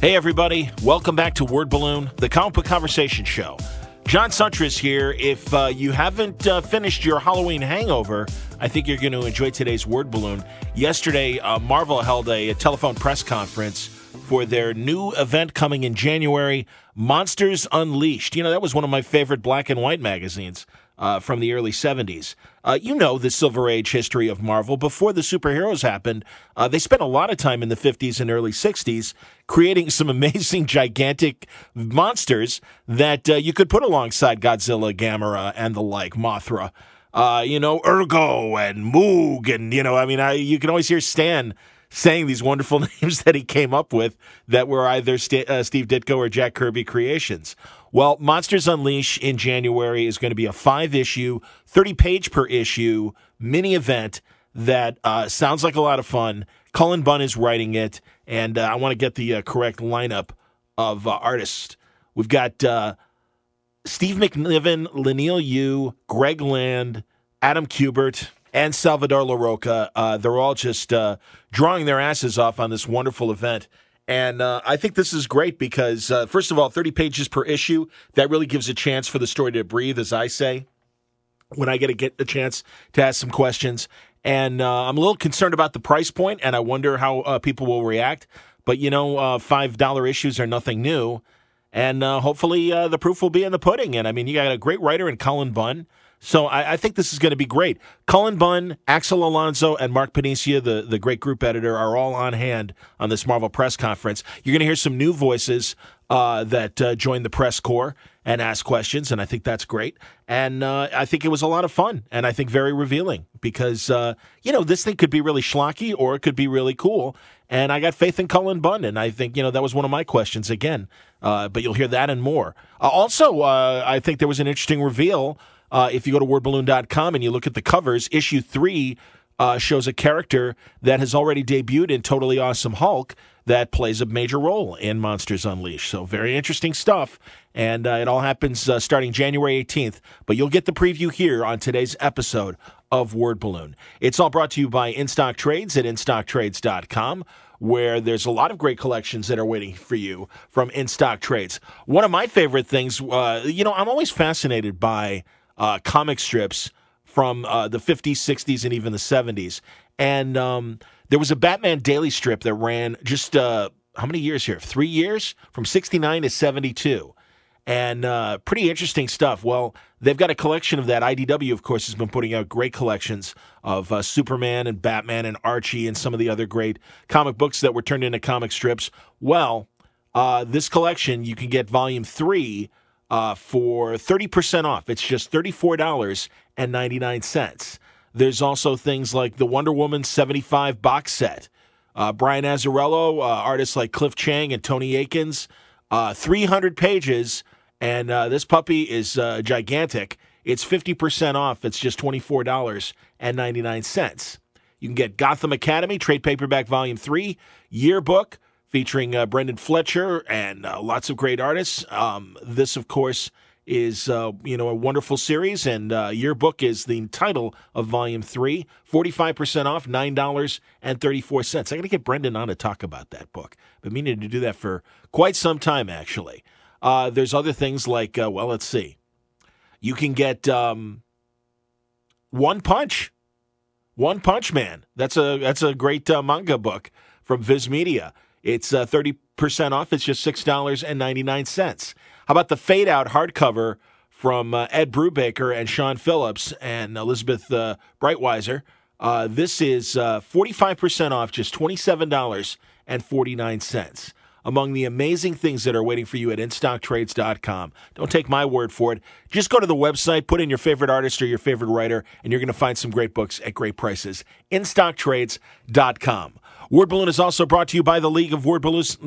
Hey, everybody. Welcome back to Word Balloon, the comic book conversation show. John Suntress here. If you haven't finished your Halloween hangover, I think you're going to enjoy today's Word Balloon. Yesterday, Marvel held a telephone press conference for their new event coming in January, Monsters Unleashed. You know, that was one of my favorite black and white magazines from the early 70s. You know the Silver Age history of Marvel. Before the superheroes happened, they spent a lot of time in the 50s and early 60s creating some amazing, gigantic monsters that you could put alongside Godzilla, Gamera, and the like, Mothra. Ergo and Moog, and, you can always hear Stan saying these wonderful names that he came up with that were either Steve Ditko or Jack Kirby creations. Well, Monsters Unleashed in January is going to be a 5-issue, 30-page per issue mini event that sounds like a lot of fun. Cullen Bunn is writing it, and I want to get the correct lineup of artists. We've got Steve McNiven, Leinil Yu, Greg Land, Adam Kubert, and Salvador Larroca. They're all just drawing their asses off on this wonderful event. And I think this is great because, first of all, 30 pages per issue, that really gives a chance for the story to breathe, as I say, when I get the chance to ask some questions. And I'm a little concerned about the price point, and I wonder how people will react. But, $5 issues are nothing new. And hopefully the proof will be in the pudding. And, you got a great writer in Cullen Bunn. So I think this is going to be great. Cullen Bunn, Axel Alonso, and Mark Paniccia, the great group editor, are all on hand on this Marvel press conference. You're going to hear some new voices that joined the press corps and ask questions, and I think that's great. And I think it was a lot of fun, and I think very revealing because, this thing could be really schlocky or it could be really cool. And I got faith in Cullen Bunn, and I think, that was one of my questions again. But you'll hear that and more. Also, I think there was an interesting reveal. If you go to wordballoon.com and you look at the covers, issue 3 shows a character that has already debuted in Totally Awesome Hulk that plays a major role in Monsters Unleashed. So very interesting stuff, and it all happens starting January 18th. But you'll get the preview here on today's episode of Word Balloon. It's all brought to you by In Stock Trades at InStockTrades.com, where there's a lot of great collections that are waiting for you from In Stock Trades. One of my favorite things, I'm always fascinated by comic strips from the 50s, 60s, and even the 70s. And there was a Batman daily strip that ran just, how many years here? 3 years? From 69 to 72. And pretty interesting stuff. Well, they've got a collection of that. IDW, of course, has been putting out great collections of Superman and Batman and Archie and some of the other great comic books that were turned into comic strips. Well, this collection, you can get Volume 3 for 30% off. It's just $34.99. There's also things like the Wonder Woman 75 box set. Brian Azzarello, artists like Cliff Chang and Tony Akins, 300 pages, and this puppy is gigantic. It's 50% off. It's just $24.99. You can get Gotham Academy, trade paperback volume 3, yearbook, featuring Brendan Fletcher and lots of great artists. This, of course, is a wonderful series, and Yearbook is the title of Volume 3. 45% off, $9.34. I got to get Brendan on to talk about that book. Been meaning to do that for quite some time, actually. There's other things like, let's see. You can get One Punch. One Punch Man. That's a great manga book from Viz Media. It's 30% off. It's just $6.99. How about the Fade Out hardcover from Ed Brubaker and Sean Phillips and Elizabeth Breitweiser? This is 45% off, just $27.49. Among the amazing things that are waiting for you at InStockTrades.com. Don't take my word for it. Just go to the website, put in your favorite artist or your favorite writer, and you're going to find some great books at great prices. InStockTrades.com. Word Balloon is also brought to you by the League of Word Balloons.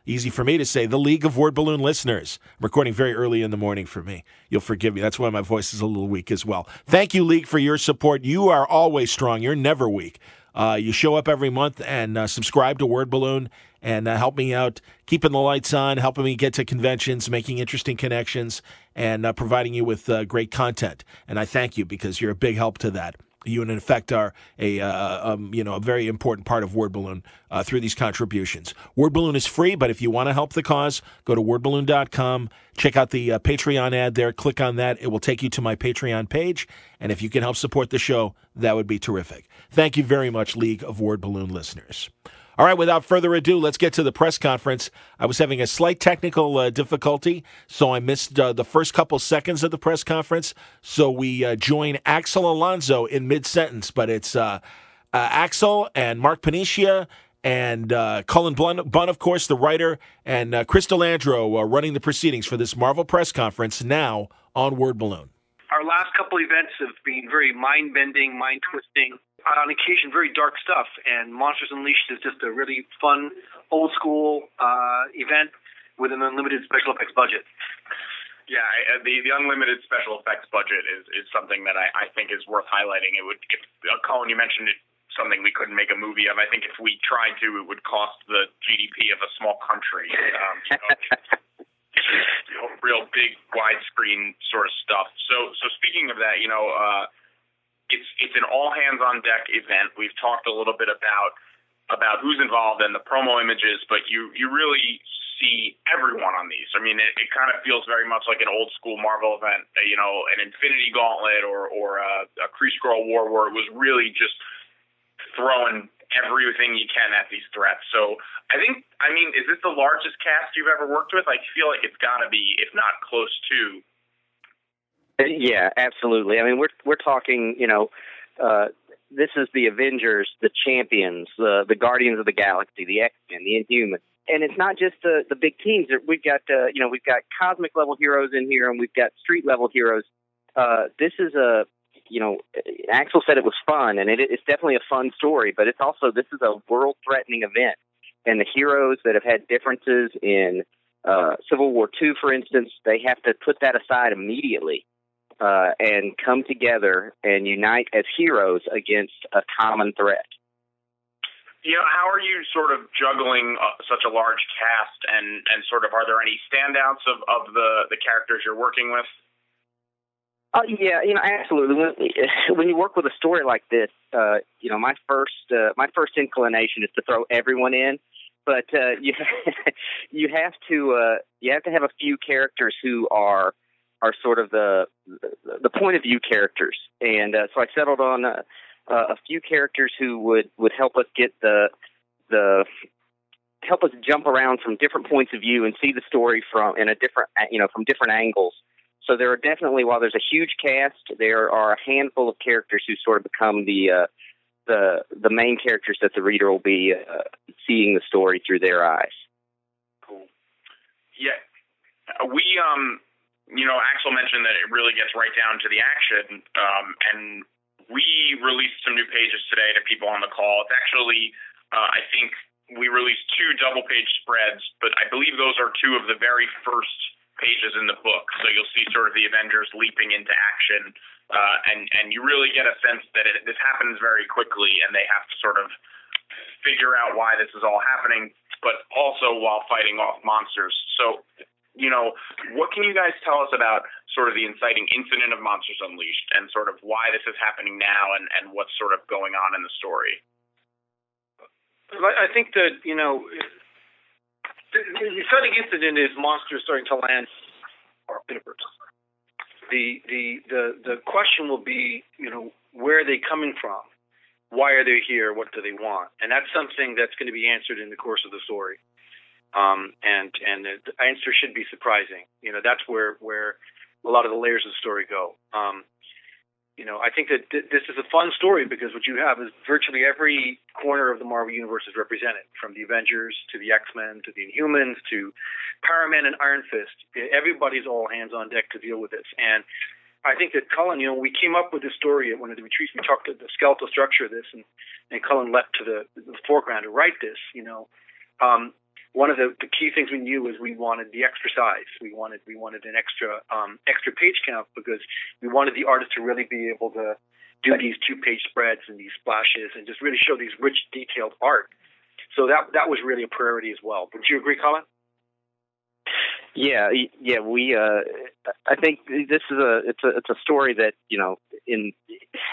Easy for me to say, the League of Word Balloon listeners. I'm recording very early in the morning for me. You'll forgive me. That's why my voice is a little weak as well. Thank you, League, for your support. You are always strong. You're never weak. You show up every month and subscribe to Word Balloon and help me out, keeping the lights on, helping me get to conventions, making interesting connections, and providing you with great content. And I thank you because you're a big help to that. You, in effect, are a very important part of Word Balloon through these contributions. Word Balloon is free, but if you want to help the cause, go to wordballoon.com, check out the Patreon ad there, click on that. It will take you to my Patreon page, and if you can help support the show, that would be terrific. Thank you very much, League of Word Balloon listeners. All right, without further ado, let's get to the press conference. I was having a slight technical difficulty, so I missed the first couple seconds of the press conference. So we join Axel Alonso in mid-sentence, but it's Axel and Mark Paniccia and Cullen Bunn, of course, the writer, and Chris Delandro running the proceedings for this Marvel press conference now on Word Balloon. Our last couple events have been very mind-bending, mind-twisting, on occasion very dark stuff, and Monsters Unleashed is just a really fun, old-school event with an unlimited special effects budget. Yeah, the unlimited special effects budget is something that I think is worth highlighting. It would, Colin, you mentioned it, something we couldn't make a movie of. I think if we tried to, it would cost the GDP of a small country. Real big widescreen sort of stuff. So speaking of that, it's an all hands on deck event. We've talked a little bit about who's involved and the promo images, but you really see everyone on these. I mean, it kind of feels very much like an old school Marvel event, an Infinity Gauntlet or a Kree Skrull War, where it was really just throwing everything you can at these threats. So is this the largest cast you've ever worked with? I feel like it's got to be, if not close to. Yeah, absolutely. I mean, we're talking, this is the Avengers, the Champions, the Guardians of the Galaxy, the X-Men, the Inhumans. And it's not just the big teams. We've got cosmic level heroes in here, and we've got street level heroes. This is Axel said it was fun, and it's definitely a fun story, but this is a world-threatening event. And the heroes that have had differences in Civil War II, for instance, they have to put that aside immediately and come together and unite as heroes against a common threat. How are you sort of juggling such a large cast, and sort of, are there any standouts of the characters you're working with? Yeah, absolutely. When you work with a story like this, my first inclination is to throw everyone in, but you have to have a few characters who are sort of the point of view characters, and so I settled on a few characters who would help us get help us jump around from different points of view and see the story from different angles. So there are definitely, while there's a huge cast, there are a handful of characters who sort of become the main characters that the reader will be seeing the story through their eyes. Cool. Yeah, we Axel mentioned that it really gets right down to the action, and we released some new pages today to people on the call. It's actually, I think we released 2 double-page spreads, but I believe those are 2 of the very first pages in the book. So you'll see sort of the Avengers leaping into action, and you really get a sense that this happens very quickly, and they have to sort of figure out why this is all happening, but also while fighting off monsters. So, what can you guys tell us about sort of the inciting incident of Monsters Unleashed, and sort of why this is happening now, and what's sort of going on in the story? I think that, the inciting incident is monsters starting to land our universe. The question will be, where are they coming from? Why are they here? What do they want? And that's something that's going to be answered in the course of the story. And the answer should be surprising. That's where a lot of the layers of the story go. I think that this is a fun story because what you have is virtually every corner of the Marvel Universe is represented, from the Avengers to the X-Men to the Inhumans to Power Man and Iron Fist. Everybody's all hands on deck to deal with this. And I think that Cullen, we came up with this story at one of the retreats. We talked about the skeletal structure of this, and Cullen leapt to the foreground to write this. One of the key things we knew was we wanted the extra size. We wanted an extra page count because we wanted the artist to really be able to do these 2-page spreads and these splashes and just really show these rich, detailed art. So that was really a priority as well. Would you agree, Colin? Yeah. We. I think this is it's a story that in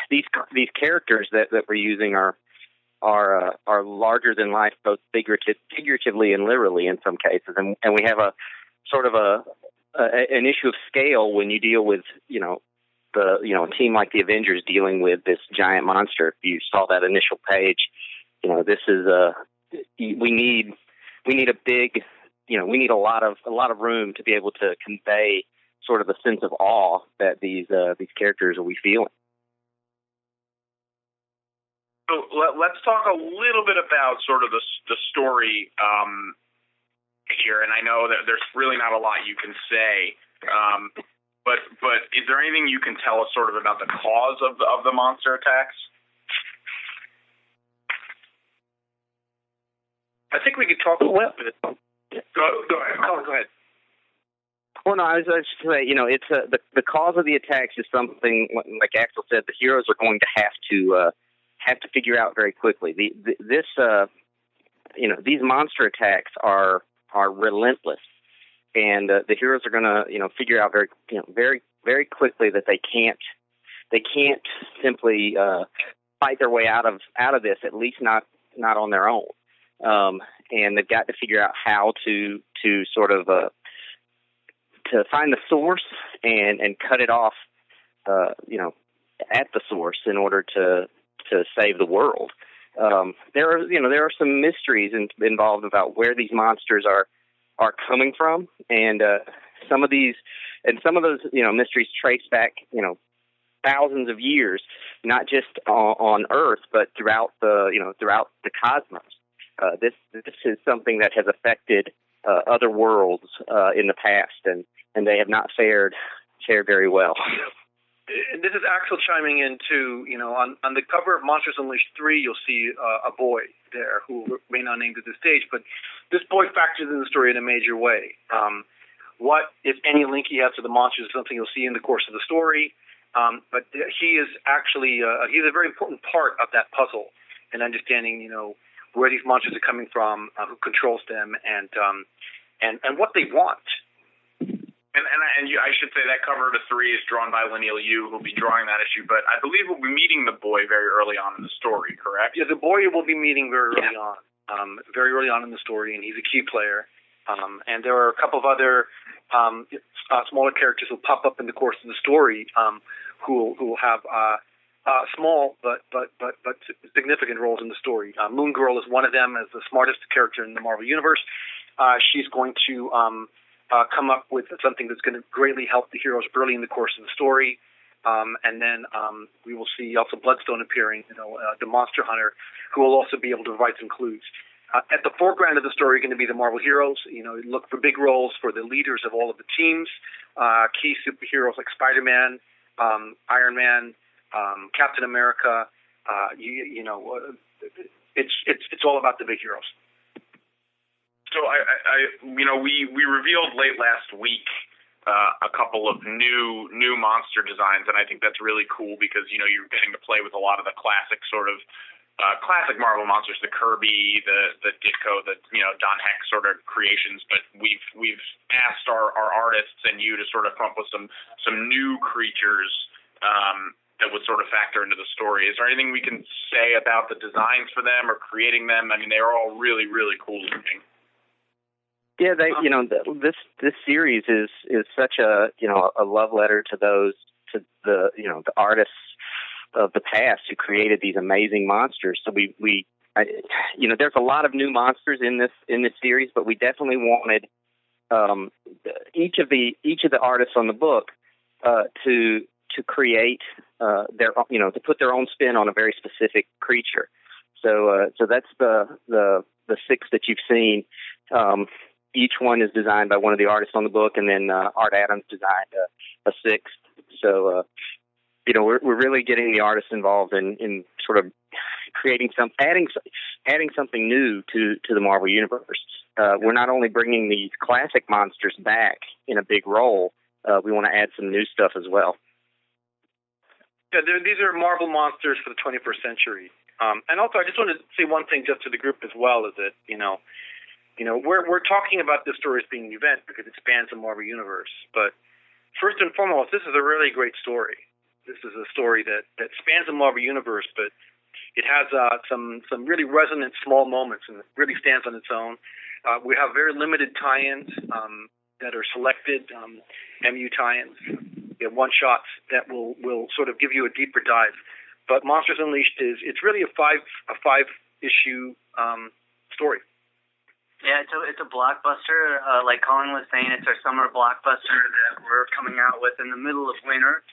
these characters that we're using are larger than life, both figuratively and literally in some cases, and we have a sort of an issue of scale when you deal with a team like the Avengers dealing with this giant monster. If you saw that initial page, this is we need a big, we need a lot of room to be able to convey sort of a sense of awe that these characters will be feeling. So let's talk a little bit about sort of the story here, and I know that there's really not a lot you can say, but is there anything you can tell us sort of about the cause of the monster attacks? I think we could talk a little bit. Go ahead, Colin. Go ahead. Well, no, I was just saying, it's the cause of the attacks is something like Axel said. The heroes are going to have to figure out very quickly. These monster attacks are relentless, and the heroes are going to figure out very quickly that they can't simply fight their way out of this, at least not on their own. And they've got to figure out how to sort of to find the source and cut it off, at the source in order to save the world. There are some mysteries involved about where these monsters are coming from, and some of those mysteries trace back thousands of years, not just on Earth but throughout the cosmos. This is something that has affected other worlds in the past, and they have not fared very well. This is Axel chiming in too. On the cover of Monsters Unleashed 3, you'll see a boy there who may not named at this stage, but this boy factors in the story in a major way. What, if any, link he has to the monsters is something you'll see in the course of the story. But he is actually he's a very important part of that puzzle in understanding where these monsters are coming from, who controls them, and what they want. And I should say that cover to 3 is drawn by Leinil Yu, who'll be drawing that issue. But I believe we'll be meeting the boy very early on in the story, correct? Yeah, the boy we'll be meeting very early on in the story, and he's a key player. And there are a couple of other smaller characters who pop up in the course of the story, who will have small but significant roles in the story. Moon Girl is one of them, as the smartest character in the Marvel Universe. She's going to come up with something that's going to greatly help the heroes early in the course of the story. And then we will see also Bloodstone appearing, the monster hunter, who will also be able to provide some clues. At the foreground of the story are going to be the Marvel heroes. Look for big roles for the leaders of all of the teams, key superheroes like Spider-Man, Iron Man, Captain America. It's all about the big heroes. So we revealed late last week a couple of new monster designs, and I think that's really cool because you're getting to play with a lot of the classic sort of classic Marvel monsters, the Kirby, the Ditko, the Don Heck sort of creations. But we've asked our artists and you to sort of come up with some new creatures that would sort of factor into the story. Is there anything we can say about the designs for them or creating them? I mean, they're all really, really cool looking. Yeah, this series is such a love letter to the artists of the past who created these amazing monsters. So there's a lot of new monsters in this series, but we definitely wanted each of the artists on the book to create to put their own spin on a very specific creature. So that's the 6 that you've seen. Each one is designed by one of the artists on the book, and then Art Adams designed a 6th. So, we're really getting the artists involved in sort of creating adding something new to the Marvel Universe. We're not only bringing these classic monsters back in a big role, we want to add some new stuff as well. Yeah, these are Marvel monsters for the 21st century. And also, I just want to say one thing just to the group as well, is that, we're talking about this story as being an event because it spans the Marvel Universe. But first and foremost, this is a really great story. This is a story that spans the Marvel Universe, but it has some really resonant small moments, and it really stands on its own. We have very limited tie-ins that are selected, MU tie-ins. We have one-shots that will sort of give you a deeper dive. But Monsters Unleashed it's really a five issue story. Yeah, it's a blockbuster. Like Cullen was saying, it's our summer blockbuster that we're coming out with in the middle of winter.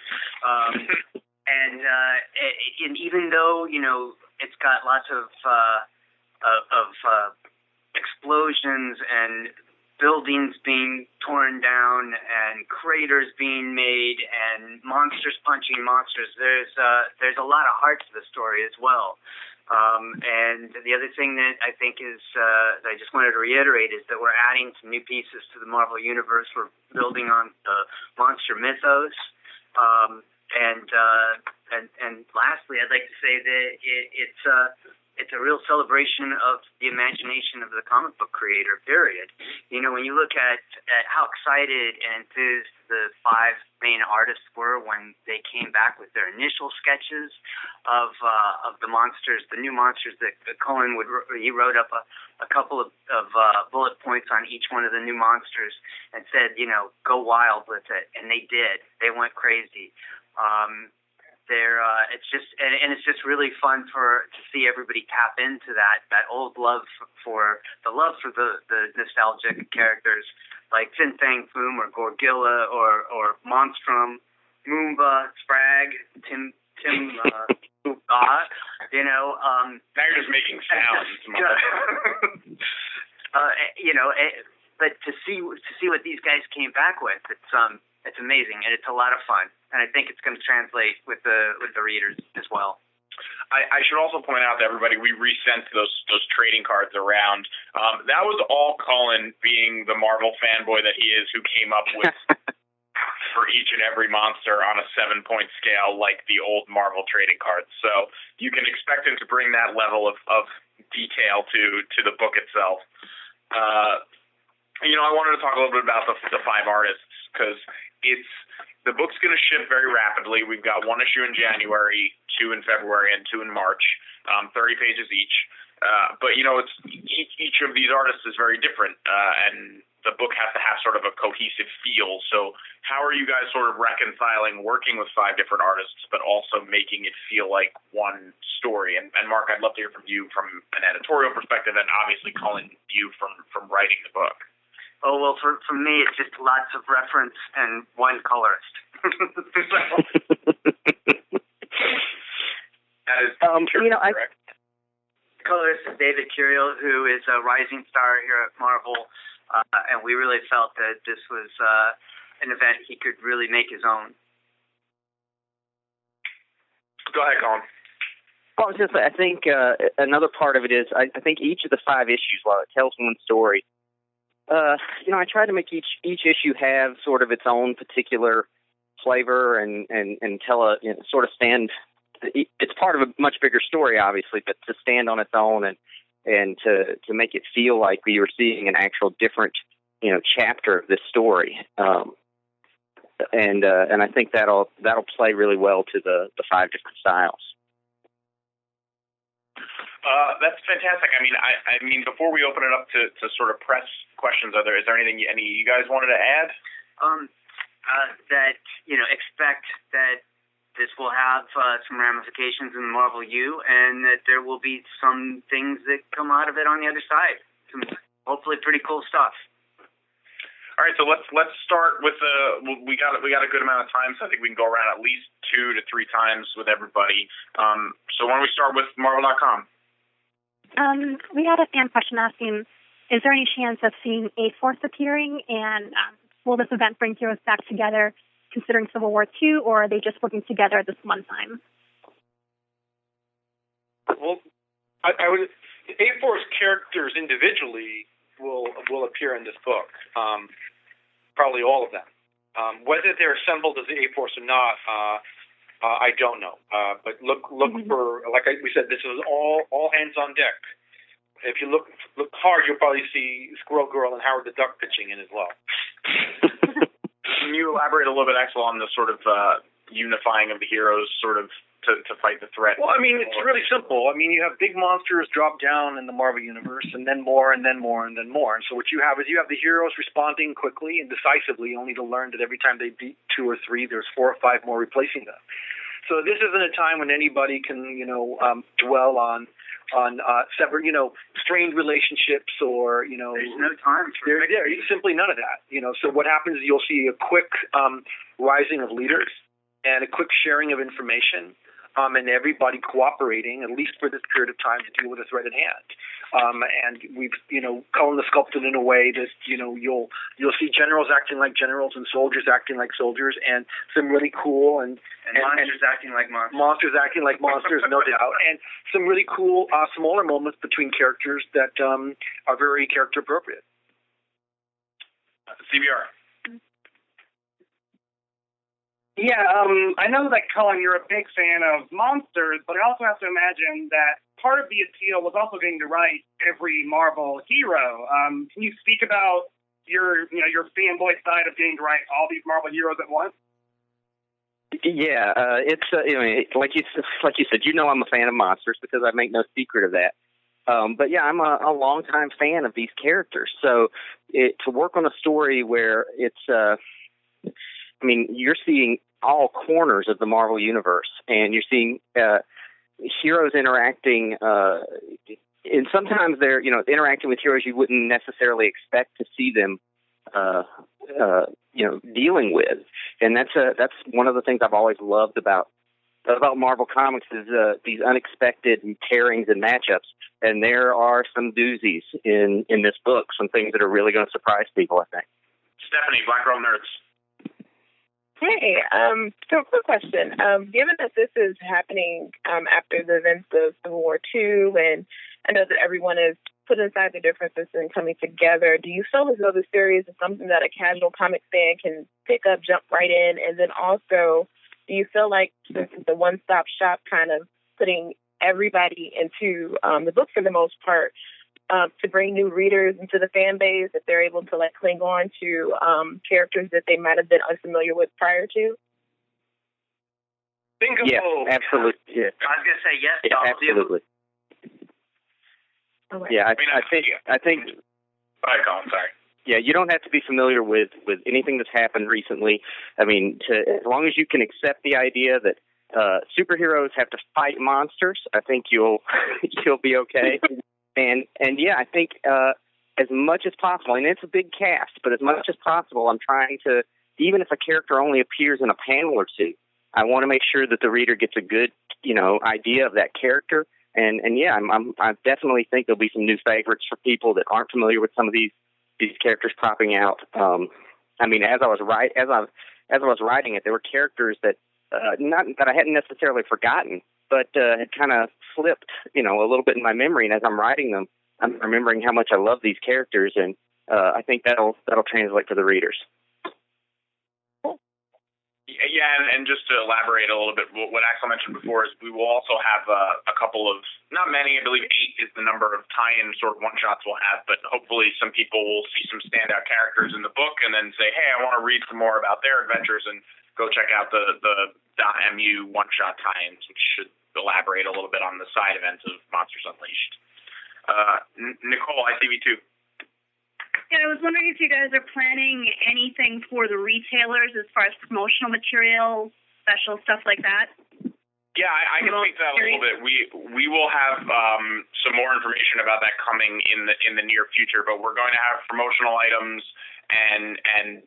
And even though it's got lots of explosions and buildings being torn down and craters being made and monsters punching monsters, there's a lot of heart to the story as well. And the other thing that I think is that I just wanted to reiterate is that we're adding some new pieces to the Marvel Universe. We're building on the monster mythos. And lastly, I'd like to say that it's a real celebration of the imagination of the comic book creator, period. When you look at how excited and enthused the five main artists were when they came back with their initial sketches of the monsters, the new monsters that Cullen he wrote up a couple of bullet points on each one of the new monsters and said, go wild with it. And they did. They went crazy. It's just really fun to see everybody tap into that old love for the nostalgic characters like Fin Fang Foom or Gorgilla or Monstrum, Moomba, Sprag, Tim Now you're just making sounds. But to see what these guys came back with, it's amazing, and it's a lot of fun, and I think it's going to translate with the readers as well. I should also point out to everybody, we resent those trading cards around. That was all Cullen, being the Marvel fanboy that he is, who came up with for each and every monster on a 7-point scale, like the old Marvel trading cards. So you can expect him to bring that level of detail to the book itself. I wanted to talk a little bit about the five artists, because the book's going to ship very rapidly. We've got one issue in January, 2 in February, and 2 in March, 30 pages each. But it's each of these artists is very different, and the book has to have sort of a cohesive feel. So how are you guys sort of reconciling working with 5 different artists, but also making it feel like one story? And Mark, I'd love to hear from you from an editorial perspective, and obviously Cullen, you from writing the book. Oh, well, for me, it's just lots of reference and one colorist. That is correct. The colorist is David Curiel, who is a rising star here at Marvel, and we really felt that this was an event he could really make his own. Go ahead, Colin. Well, I was just, I think another part of it is I think each of the 5 issues, while it tells one story, I try to make each issue have sort of its own particular flavor and tell sort of stand. It's part of a much bigger story, obviously, but to stand on its own and to make it feel like we were seeing an actual different, chapter of this story. And I think that'll play really well to the 5 different styles. That's fantastic. I mean, before we open it up to sort of press questions, is there anything any you guys wanted to add? That expect that this will have some ramifications in the Marvel U, and that there will be some things that come out of it on the other side. Some hopefully pretty cool stuff. All right, so let's start with we got a good amount of time, so I think we can go around at least 2 to 3 times with everybody. So why don't we start with Marvel.com? We had a fan question asking, is there any chance of seeing A-Force appearing, and will this event bring heroes back together considering Civil War II, or are they just working together at this one time? Well, I would. A-Force characters individually will appear in this book, probably all of them. Whether they're assembled as the A-Force or not, I don't know. But look for, like we said, this is all hands on deck. If you look hard, you'll probably see Squirrel Girl and Howard the Duck pitching in as well. Can you elaborate a little bit, Axel, on the sort of unifying of the heroes, sort of to fight the threat? Well, I mean, it's really simple. I mean, you have big monsters drop down in the Marvel Universe, and then more, and then more, and then more. And so what you have is the heroes responding quickly and decisively, only to learn that every time they beat 2 or 3, there's 4 or 5 more replacing them. So this isn't a time when anybody can, dwell on separate, strained relationships or, There's no time for there. Simply none of that. So what happens is you'll see a quick rising of leaders and a quick sharing of information, and everybody cooperating, at least for this period of time, to deal with the threat at hand. And we've, Cullen has sculpted in a way that, you'll see generals acting like generals and soldiers acting like soldiers, and some really cool and monsters acting like monsters. Monsters acting like monsters, no doubt, and some really cool smaller moments between characters that are very character appropriate. CBR. Yeah, I know that, Cullen, you're a big fan of monsters, but I also have to imagine that part of the appeal was also getting to write every Marvel hero. Can you speak about your fanboy side of getting to write all these Marvel heroes at once? Yeah, it's like you said, I'm a fan of monsters because I make no secret of that. But yeah, I'm a longtime fan of these characters. So to work on a story where it's, you're seeing all corners of the Marvel universe, and you're seeing heroes interacting, and sometimes they're interacting with heroes you wouldn't necessarily expect to see them dealing with, and that's one of the things I've always loved about Marvel Comics is these unexpected pairings and matchups, and there are some doozies in this book, some things that are really going to surprise people, I think. Stephanie, Black Girl Nerds. Hey, so quick question. Given that this is happening after the events of Civil War II, and I know that everyone is putting aside their differences and coming together, do you feel as though the series is something that a casual comic fan can pick up, jump right in, and then also, do you feel like this is the one-stop shop kind of putting everybody into the book for the most part, to bring new readers into the fan base, if they're able to cling on to characters that they might have been unfamiliar with prior to? Bingo! Yeah, absolutely. Yeah. I was going to say yes. Yeah, absolutely. Yeah, I think. All right, Colin, sorry. Yeah, you don't have to be familiar with anything that's happened recently. I mean, as long as you can accept the idea that superheroes have to fight monsters, I think you'll be okay. And yeah, I think as much as possible, and it's a big cast, but as much as possible, I'm trying to, even if a character only appears in a panel or two, I want to make sure that the reader gets a good, idea of that character. And yeah, I definitely think there'll be some new favorites for people that aren't familiar with some of these characters popping out. I mean, as I was writing it, there were characters that not that I hadn't necessarily forgotten, but had kind of flipped, a little bit in my memory. And as I'm writing them, I'm remembering how much I love these characters, and I think that'll translate to the readers. Yeah, and just to elaborate a little bit, what Axel mentioned before is we will also have a couple of, not many, I believe 8 is the number of tie-in sort of one-shots we'll have, but hopefully some people will see some standout characters in the book and then say, hey, I want to read some more about their adventures, and go check out the .mu one-shot tie-ins, which should elaborate a little bit on the side events of Monsters Unleashed. Nicole, ICV2. Yeah, I was wondering if you guys are planning anything for the retailers as far as promotional materials, special stuff like that. Yeah, I can speak to that a little bit. We will have some more information about that coming in the near future, but we're going to have promotional items and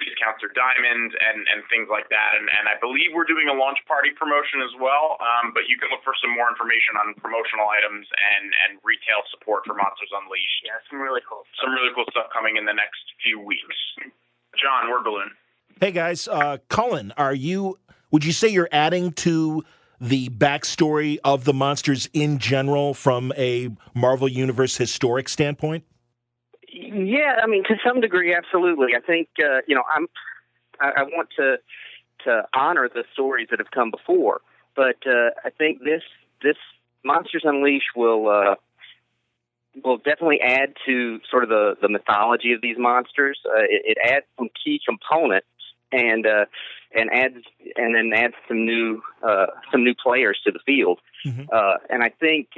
discounts or diamonds and things like that. And I believe we're doing a launch party promotion as well, but you can look for some more information on promotional items and retail support for Monsters Unleashed. Yeah, some really cool stuff coming in the next few weeks. John, Word Balloon. Hey, guys. Cullen, would you say you're adding to the backstory of the monsters in general from a Marvel Universe historic standpoint? Yeah, I mean, to some degree, absolutely. I think, I want to honor the stories that have come before, but I think this Monsters Unleashed will will definitely add to sort of the mythology of these monsters. It adds some key components and then adds some new players to the field. Mm-hmm. And I think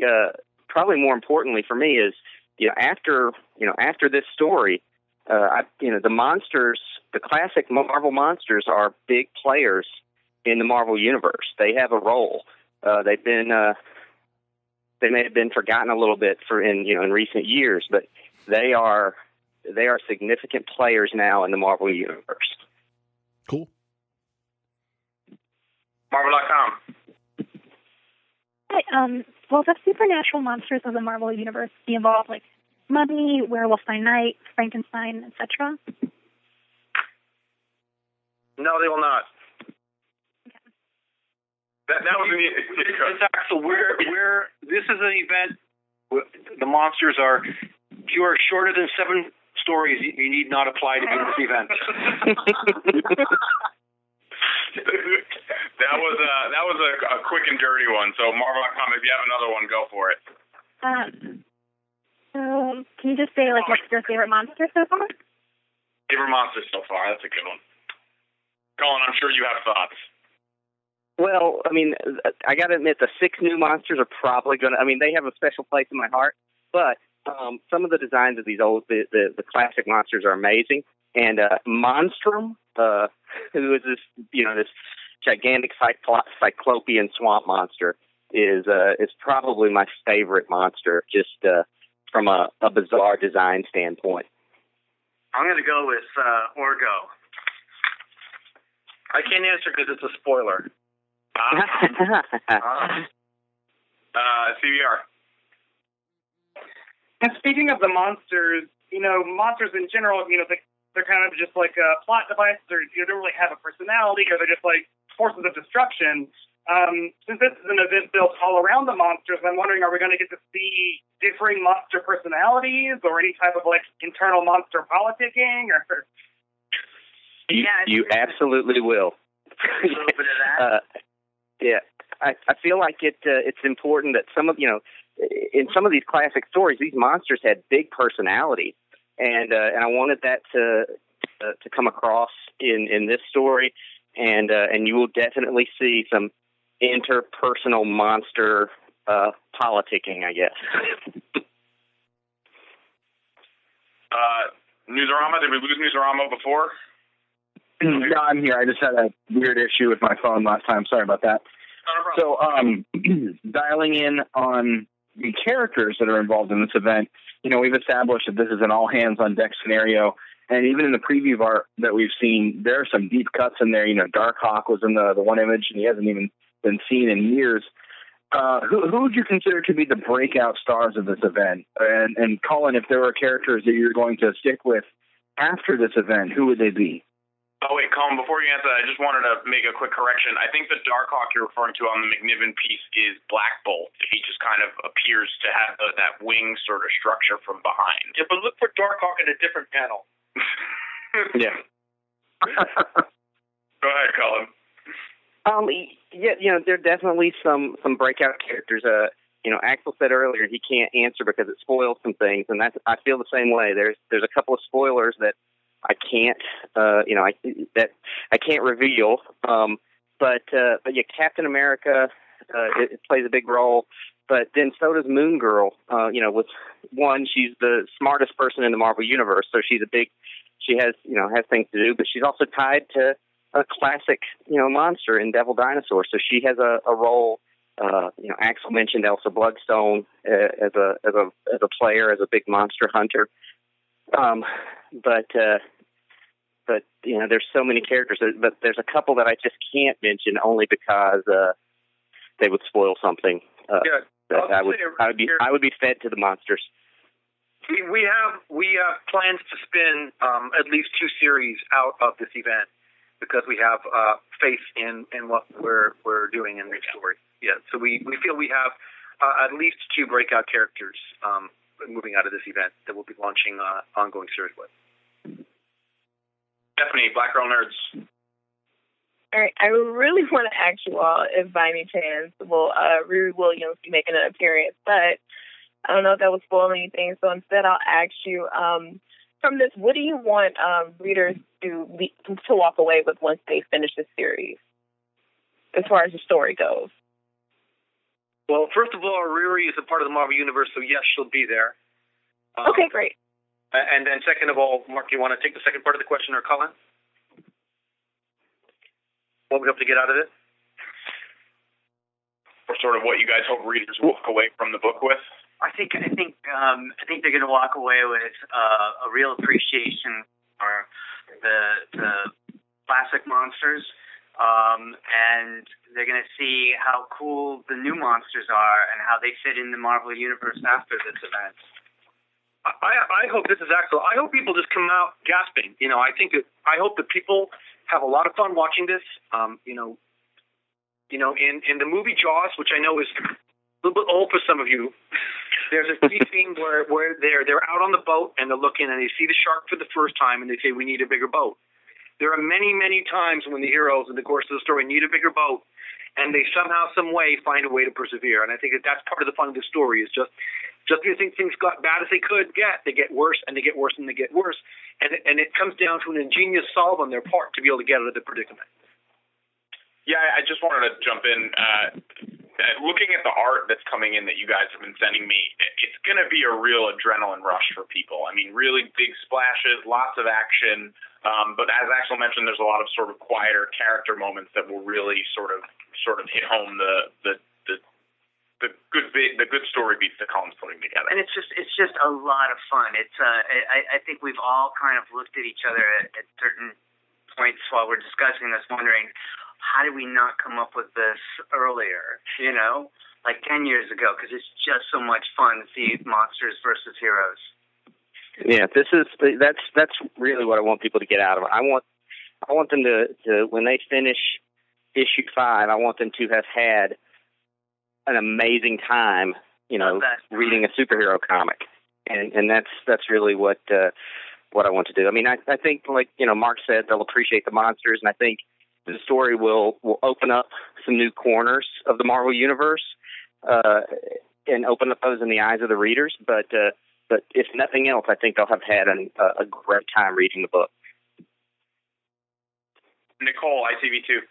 probably more importantly for me is after this story, the monsters, the classic Marvel monsters, are big players in the Marvel universe. They have a role. They may have been forgotten a little bit in recent years, but they are significant players now in the Marvel universe. Cool. Marvel.com. Hi, will the supernatural monsters of the Marvel universe be involved, like Mummy, Werewolf by Night, Frankenstein, etc.? No, they will not. That was it's Axel. This is an event. The monsters are. If you are shorter than 7 stories, you need not apply to be in this event. That was a quick and dirty one. So Marvel.com, if you have another one, go for it. So can you just say what's your favorite monster so far? Favorite monster so far. That's a good one. Colin, I'm sure you have thoughts. Well, I mean, I got to admit, the 6 new monsters are probably going to. I mean, they have a special place in my heart. But some of the designs of these the classic monsters are amazing. And Monstrum, who is this gigantic cyclopean swamp monster, is probably my favorite monster, just from a bizarre design standpoint. I'm going to go with Orgo. I can't answer because it's a spoiler. CBR. And speaking of the monsters, monsters in general, they're kind of just like a plot device. They don't really have a personality, or they're just like forces of destruction. Since this is an event built all around the monsters, I'm wondering, are we going to get to see differing monster personalities or any type of internal monster politicking? Or you absolutely will. A little bit of that. Yeah, I feel like it's important that in some of these classic stories, these monsters had big personalities, and I wanted that to come across in this story, and you will definitely see some interpersonal monster politicking, I guess. Newsarama, did we lose Newsarama before? No, I'm here. I just had a weird issue with my phone last time. Sorry about that. So, dialing in on the characters that are involved in this event, we've established that this is an all-hands-on-deck scenario, and even in the preview art that we've seen, there are some deep cuts in there. Darkhawk was in the one image, and he hasn't even been seen in years. Who would you consider to be the breakout stars of this event? And Cullen, if there were characters that you're going to stick with after this event, who would they be? Oh, wait, Colin, before you answer that, I just wanted to make a quick correction. I think the Darkhawk you're referring to on the McNiven piece is Black Bolt. He just kind of appears to have that wing sort of structure from behind. Yeah, but look for Darkhawk in a different panel. Yeah. Go ahead, Colin. Yeah, there are definitely some breakout characters. Axel said earlier he can't answer because it spoils some things, and I feel the same way. There's a couple of spoilers that I can't, I can't reveal. But yeah, Captain America, it plays a big role. But then so does Moon Girl. With one, she's the smartest person in the Marvel universe, so she has things to do. But she's also tied to a classic, monster in Devil Dinosaur, so she has a role. Axel mentioned Elsa Bloodstone as a player, as a big monster hunter. But there's so many characters, but there's a couple that I just can't mention only because they would spoil something. I would be fed to the monsters. We have plans to spin at least 2 series out of this event because we have faith in what we're doing in this story. Yeah, so we feel we have at least 2 breakout characters moving out of this event that we'll be launching ongoing series with. Stephanie, Black Girl Nerds. All right, I really want to ask you all if by any chance will Riri Williams be making an appearance, but I don't know if that would spoil anything, so instead I'll ask you, from this, what do you want readers to walk away with once they finish the series, as far as the story goes? Well, first of all, Riri is a part of the Marvel Universe, so yes, she'll be there. Okay, great. And then second of all, Mark, you want to take the second part of the question, or Cullen? What we hope to get out of it? Or sort of what you guys hope readers walk away from the book with? I think they're going to walk away with a real appreciation for the classic monsters, and they're going to see how cool the new monsters are and how they fit in the Marvel Universe after this event. I hope, this is Axel, I hope people just come out gasping. I hope that people have a lot of fun watching this. In the movie Jaws, which I know is a little bit old for some of you, there's a key scene where they're out on the boat and they're looking and they see the shark for the first time and they say, we need a bigger boat. There are many, many times when the heroes in the course of the story need a bigger boat, and they somehow, some way find a way to persevere. And I think that's part of the fun of the story, is just because things got bad as they could get, they get worse and they get worse and they get worse. And it comes down to an ingenious solve on their part to be able to get out of the predicament. Yeah, I just wanted to jump in. Looking at the art that's coming in that you guys have been sending me, it's going to be a real adrenaline rush for people. I mean, really big splashes, lots of action. But as Axel mentioned, there's a lot of sort of quieter character moments that will really sort of hit home the good story beats that Cullen's putting together. And it's just a lot of fun. It's I think we've all kind of looked at each other at certain points while we're discussing this, wondering, how did we not come up with this earlier? Like 10 years ago, because it's just so much fun to see monsters versus heroes. Yeah, that's really what I want people to get out of it. I want them to when they finish issue 5, I want them to have had an amazing time, reading a superhero comic, and that's really what I want to do. I mean, I think, like Mark said, they'll appreciate the monsters, and I think the story will open up some new corners of the Marvel Universe, and open up those in the eyes of the readers. But if nothing else, I think they'll have had a great time reading the book. Nicole, ITV2.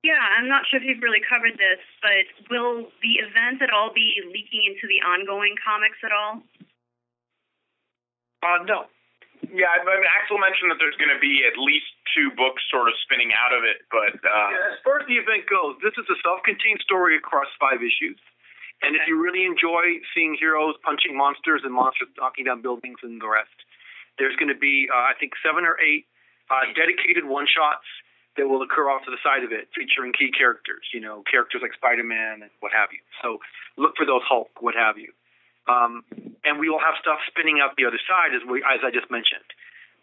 Yeah, I'm not sure if you've really covered this, but will the event at all be leaking into the ongoing comics at all? No. Yeah, I mean, Axel mentioned that there's going to be at least 2 books sort of spinning out of it, but... as far as the event goes, this is a self-contained story across 5 issues. And if you really enjoy seeing heroes punching monsters and monsters knocking down buildings and the rest, there's going to be, I think, 7 or 8 dedicated one-shots that will occur off to the side of it, featuring key characters, characters like Spider-Man and what have you. So look for those, Hulk, what have you. And we will have stuff spinning out the other side, as I just mentioned.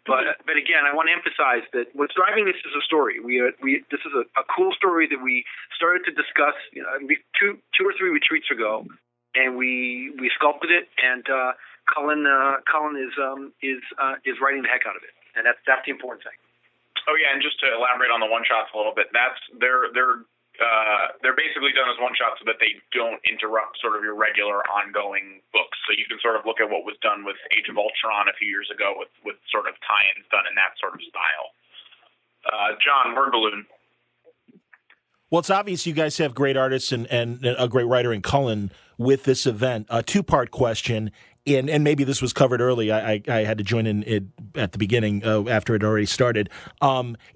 But again, I want to emphasize that what's driving this is a story. This is a cool story that we started to discuss 2 or 3 retreats ago, and we sculpted it. And Cullen is writing the heck out of it, and that's the important thing. Oh yeah, and just to elaborate on the one shots a little bit, they're basically done as one shots so that they don't interrupt sort of your regular ongoing books. So you can sort of look at what was done with Age of Ultron a few years ago with sort of tie-ins done in that sort of style. John, word balloon. Well, it's obvious you guys have great artists and a great writer in Cullen with this event. A 2-part question. And maybe this was covered early. I had to join in at the beginning after it already started.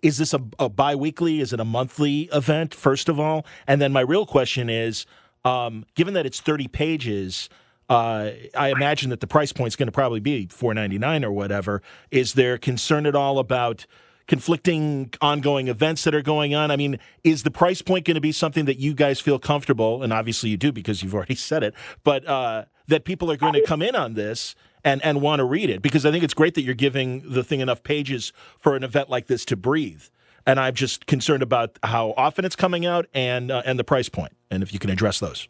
Is this a bi-weekly? Is it a monthly event, first of all? And then my real question is, given that it's 30 pages, I imagine that the price point is going to probably be $4.99 or whatever. Is there concern at all about conflicting ongoing events that are going on? I mean, is the price point going to be something that you guys feel comfortable, and obviously you do because you've already said it, but that people are going to come in on this and want to read it? Because I think it's great that you're giving the thing enough pages for an event like this to breathe. And I'm just concerned about how often it's coming out and the price point, and if you can address those.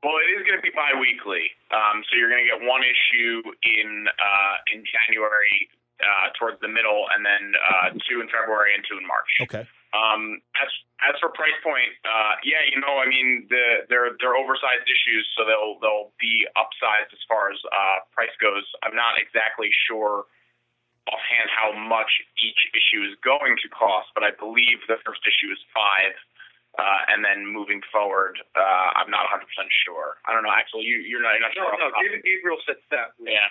Well, it is going to be bi-weekly, so you're going to get 1 issue in January towards the middle, and then 2 in February and 2 in March. Okay. As for price point, yeah, I mean, they're oversized issues, so they'll be upsized as far as price goes. I'm not exactly sure offhand how much each issue is going to cost, but I believe the first issue is $5, and then moving forward, I'm not 100% sure. I don't know, Axel, you're not sure. No, Gabriel said that. Yeah.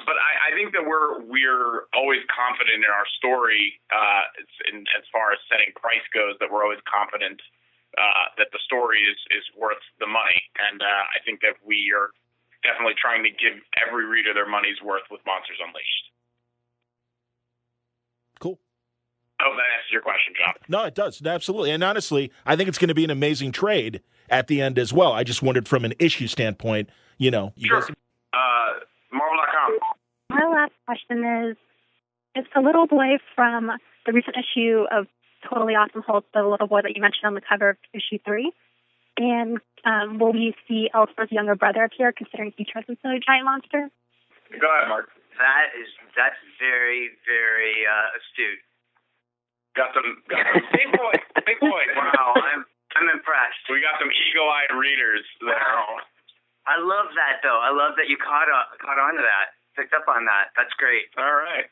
But I think that we're always confident in our story, as far as setting price goes, that we're always confident that the story is worth the money. And I think that we are definitely trying to give every reader their money's worth with Monsters Unleashed. Cool. I hope that answers your question, John. No, it does. Absolutely. And honestly, I think it's going to be an amazing trade at the end as well. I just wondered from an issue standpoint, you Sure. guys... Marvel.com. My last question is, it's the little boy from the recent issue of Totally Awesome Hulk, the little boy that you mentioned on the cover of issue 3. And will we see Elseworth's younger brother appear, considering he turns into a giant monster? Go ahead, Mark. That's very, very astute. Got some big boy. Wow, I'm impressed. We got some eagle-eyed readers there. Wow. I love that, though. I love that you caught on to that, picked up on that. That's great. All right.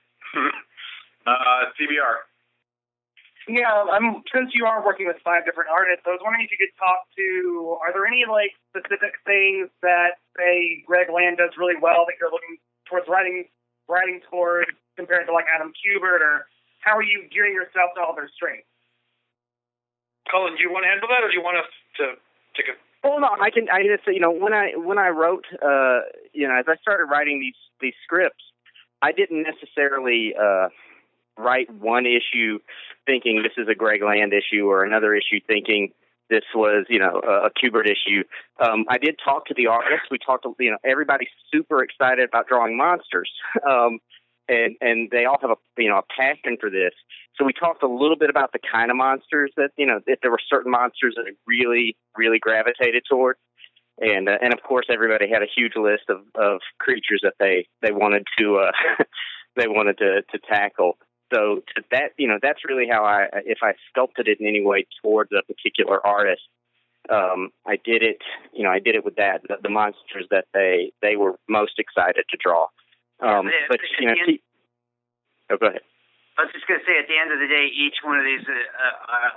CBR. Yeah, since you are working with 5 different artists, I was wondering if you could talk to, are there any specific things that, say, Greg Land does really well that you're looking towards writing towards compared to Adam Kubert, or how are you gearing yourself to all their strengths? Cullen, do you want to handle that, or do you want us to take a... Well, no, I just when I wrote, as I started writing these scripts, I didn't necessarily write one issue thinking this is a Greg Land issue, or another issue thinking this was, a Kubert issue. I did talk to the artists. We talked to, everybody's super excited about drawing monsters. And they all have a passion for this. So we talked a little bit about the kind of monsters that, if there were certain monsters that I really, really gravitated toward. And of course, everybody had a huge list of creatures that they wanted to, to tackle. So that, that's really how if I sculpted it in any way towards a particular artist, I did it with that, the monsters that they were most excited to draw. Go ahead. I was just going to say, at the end of the day, each one of these are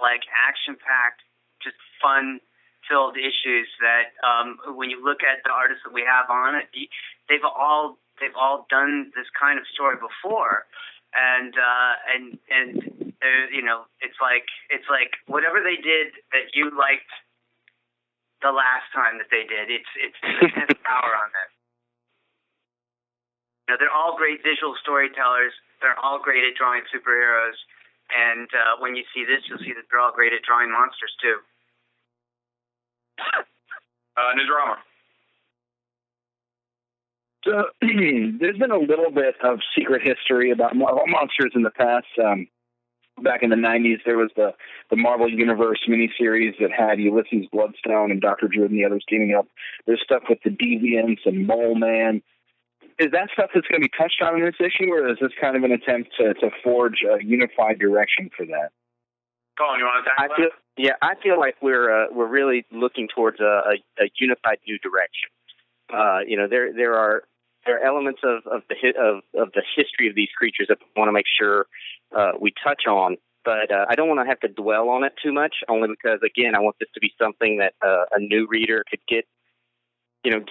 action-packed, just fun-filled issues that when you look at the artists that we have on it, they've all done this kind of story before, and it's like whatever they did that you liked the last time that they did, it's power on that. They're all great visual storytellers. They're all great at drawing superheroes. And when you see this, you'll see that they're all great at drawing monsters, too. Nizrama. So there's been a little bit of secret history about Marvel monsters in the past. Back in the 90s, there was the Marvel Universe miniseries that had Ulysses Bloodstone and Dr. Druid and the others teaming up. There's stuff with the Deviants and Mole Man. Is that stuff that's going to be touched on in this issue, or is this kind of an attempt to forge a unified direction for that? Colin, you want to tackle that? I feel like we're really looking towards a unified new direction. There are elements of the history of these creatures that we want to make sure we touch on, but I don't want to have to dwell on it too much. Only because, again, I want this to be something that a new reader could get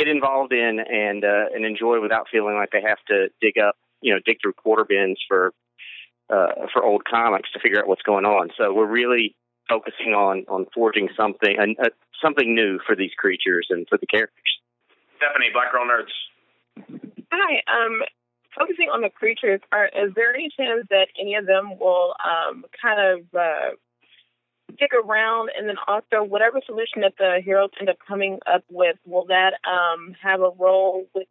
involved in and enjoy without feeling like they have to dig through quarter bins for old comics to figure out what's going on. So we're really focusing on forging something new for these creatures and for the characters. Stephanie, Black Girl Nerds. Hi. Focusing on the creatures, is there any chance that any of them will stick around, and then also whatever solution that the heroes end up coming up with, will that have a role with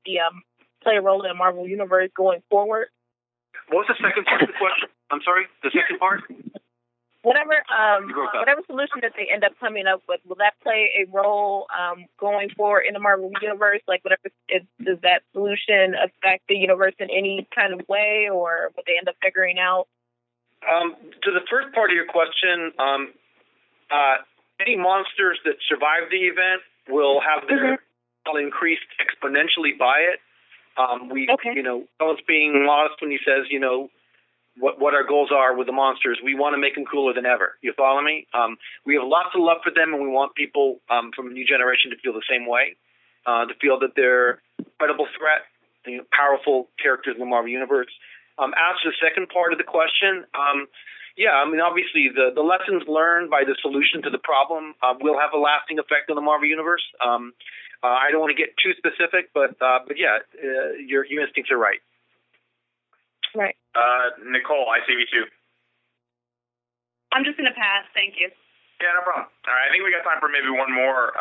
play a role in the Marvel Universe going forward? What was the second part of the question? I'm sorry, the second part? Whatever solution that they end up coming up with, will that play a role going forward in the Marvel Universe? Does that solution affect the universe in any kind of way, or what they end up figuring out? To the first part of your question, any monsters that survive the event will have their increased exponentially by it. Someone's being modest when he says, what our goals are with the monsters. We want to make them cooler than ever. You follow me? We have lots of love for them, and we want people from a new generation to feel the same way, to feel that they're a credible threat, powerful characters in the Marvel Universe. As to the second part of the question, obviously the lessons learned by the solution to the problem will have a lasting effect on the Marvel Universe. I don't want to get too specific, but your instincts are right. Right. Nicole, ICV2. I'm just going to pass. Thank you. Yeah, no problem. All right, I think we got time for maybe one more.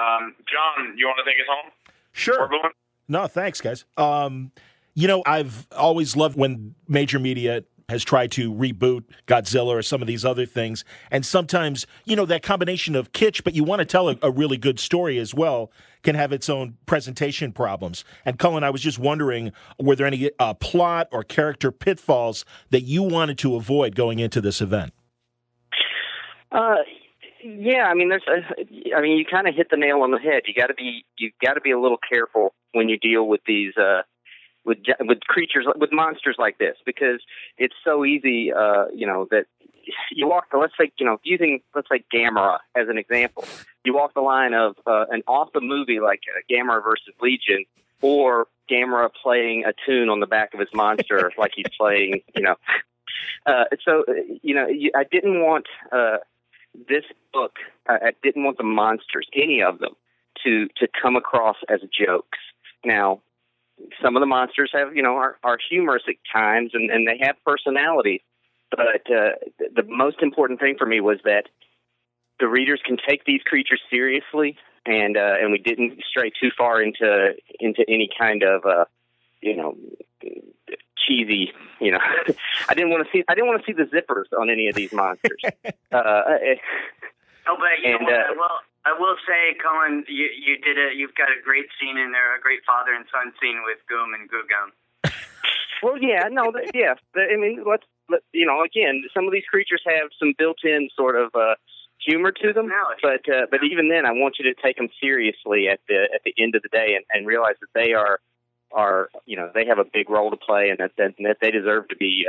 John, you want to take us home? Sure. No, thanks, guys. I've always loved when major media has tried to reboot Godzilla or some of these other things. And sometimes, that combination of kitsch, but you want to tell a really good story as well, can have its own presentation problems. And Cullen, I was just wondering, were there any plot or character pitfalls that you wanted to avoid going into this event? You kind of hit the nail on the head. You got to be a little careful when you deal with these with creatures, with monsters like this, because it's so easy, that you walk the, let's say Gamera as an example. You walk the line of an awesome movie like Gamera versus Legion, or Gamera playing a tune on the back of his monster like he's playing, I didn't want this book. I didn't want the monsters, any of them, to come across as jokes. Now, some of the monsters have, are humorous at times, and they have personality. But the most important thing for me was that the readers can take these creatures seriously, and we didn't stray too far into any kind of cheesy. I didn't want to see the zippers on any of these monsters. I will say, Cullen, you've got a great scene in there, a great father and son scene with Goom and Googum. Well, yeah, no, yeah. Again, some of these creatures have some built-in sort of humor to them, but even then, I want you to take them seriously at the end of the day, and realize that they are they have a big role to play, and that they deserve to be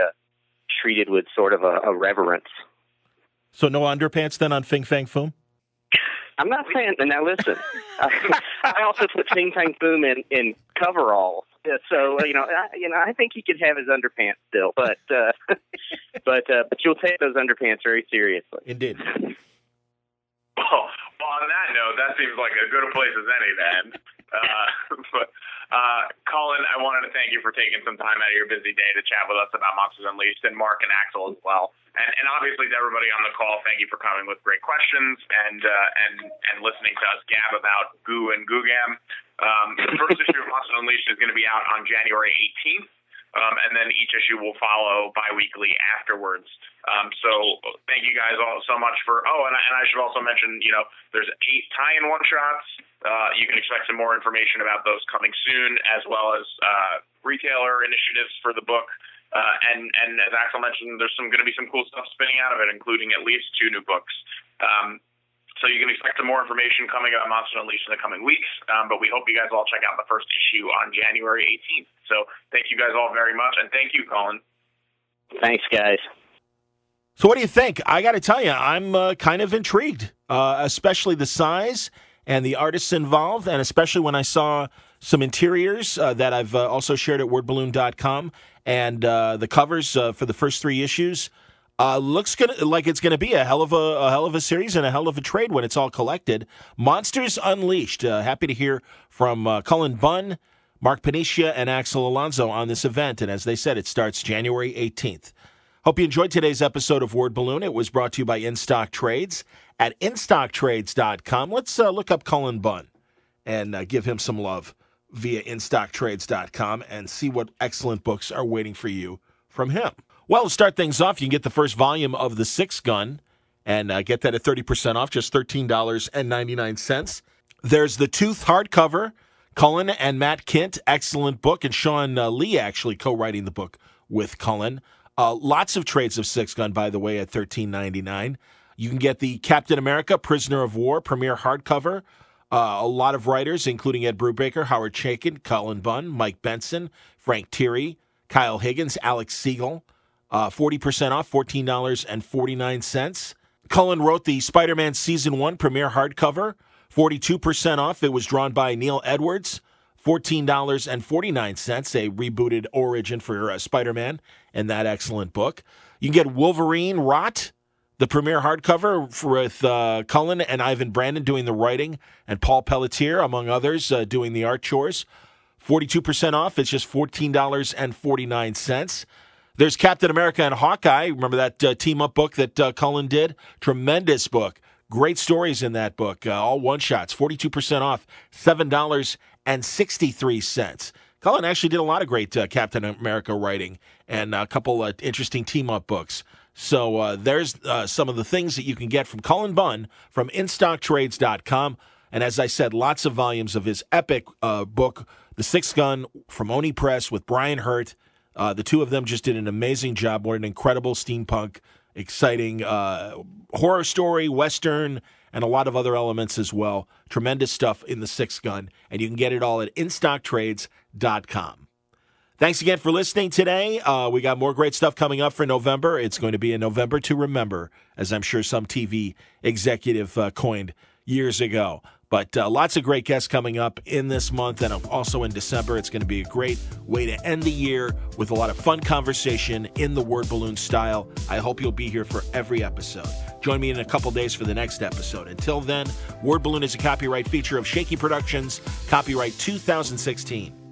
treated with sort of a reverence. So no underpants then on Fing Fang Foom? I'm not saying. Now listen, I also put Fing Fang Foom in coveralls, so I think he could have his underpants still, but you'll take those underpants very seriously. Indeed. Well, on that note, that seems like as good a place as any to end. But Cullen, I wanted to thank you for taking some time out of your busy day to chat with us about Monsters Unleashed, and Mark and Axel as well. And obviously to everybody on the call, thank you for coming with great questions and listening to us gab about Goo and Googam. The first issue of Monsters Unleashed is going to be out on January 18th. And then each issue will follow bi-weekly afterwards. So thank you guys all so much for. And I should also mention, there's 8 tie-in one-shots. You can expect some more information about those coming soon, as well as retailer initiatives for the book. And as Axel mentioned, there's going to be some cool stuff spinning out of it, including at least 2 new books. So you can expect some more information coming about Monsters Unleashed in the coming weeks. But we hope you guys all check out the first issue on January 18th. So thank you guys all very much. And thank you, Cullen. Thanks, guys. So what do you think? I got to tell you, I'm kind of intrigued, especially the size and the artists involved, and especially when I saw some interiors that I've also shared at wordballoon.com, and the covers for the first 3 issues. Looks like it's going to be a hell of a series and a hell of a trade when it's all collected. Monsters Unleashed. Happy to hear from Cullen Bunn, Mark Paniccia, and Axel Alonso on this event. And as they said, it starts January 18th. Hope you enjoyed today's episode of Word Balloon. It was brought to you by InStock Trades at InStockTrades.com. Let's look up Cullen Bunn and give him some love via InStockTrades.com and see what excellent books are waiting for you from him. Well, to start things off, you can get the first volume of The Six Gun and get that at 30% off, just $13.99. There's The Tooth hardcover, Cullen and Matt Kint, excellent book, and Sean Lee actually co-writing the book with Cullen. Lots of trades of Six Gun, by the way, at $13.99. You can get the Captain America Prisoner of War premiere hardcover. A lot of writers, including Ed Brubaker, Howard Chaykin, Cullen Bunn, Mike Benson, Frank Thierry, Kyle Higgins, Alex Siegel. 40% off, $14.49. Cullen wrote the Spider-Man Season 1 premiere hardcover, 42% off. It was drawn by Neil Edwards, $14.49, a rebooted origin for Spider-Man and that excellent book. You can get Wolverine Rot, the premiere hardcover with Cullen and Ivan Brandon doing the writing and Paul Pelletier, among others, doing the art chores. 42% off. It's just $14.49. There's Captain America and Hawkeye. Remember that team-up book that Cullen did? Tremendous book. Great stories in that book. All one-shots. 42% off. $7.63. Cullen actually did a lot of great Captain America writing and a couple interesting team-up books. So there's some of the things that you can get from Cullen Bunn from InStockTrades.com. And as I said, lots of volumes of his epic book, The Six Gun, from Oni Press with Brian Hurt. The two of them just did an amazing job. What an incredible steampunk, exciting horror story, Western, and a lot of other elements as well. Tremendous stuff in The Six Gun, and you can get it all at InStockTrades.com. Thanks again for listening today. We got more great stuff coming up for November. It's going to be a November to remember, as I'm sure some TV executive coined years ago. But lots of great guests coming up in this month and also in December. It's going to be a great way to end the year with a lot of fun conversation in the word balloon style. I hope you'll be here for every episode. Join me in a couple days for the next episode. Until then, Word Balloon is a copyright feature of Shaky Productions, copyright 2016.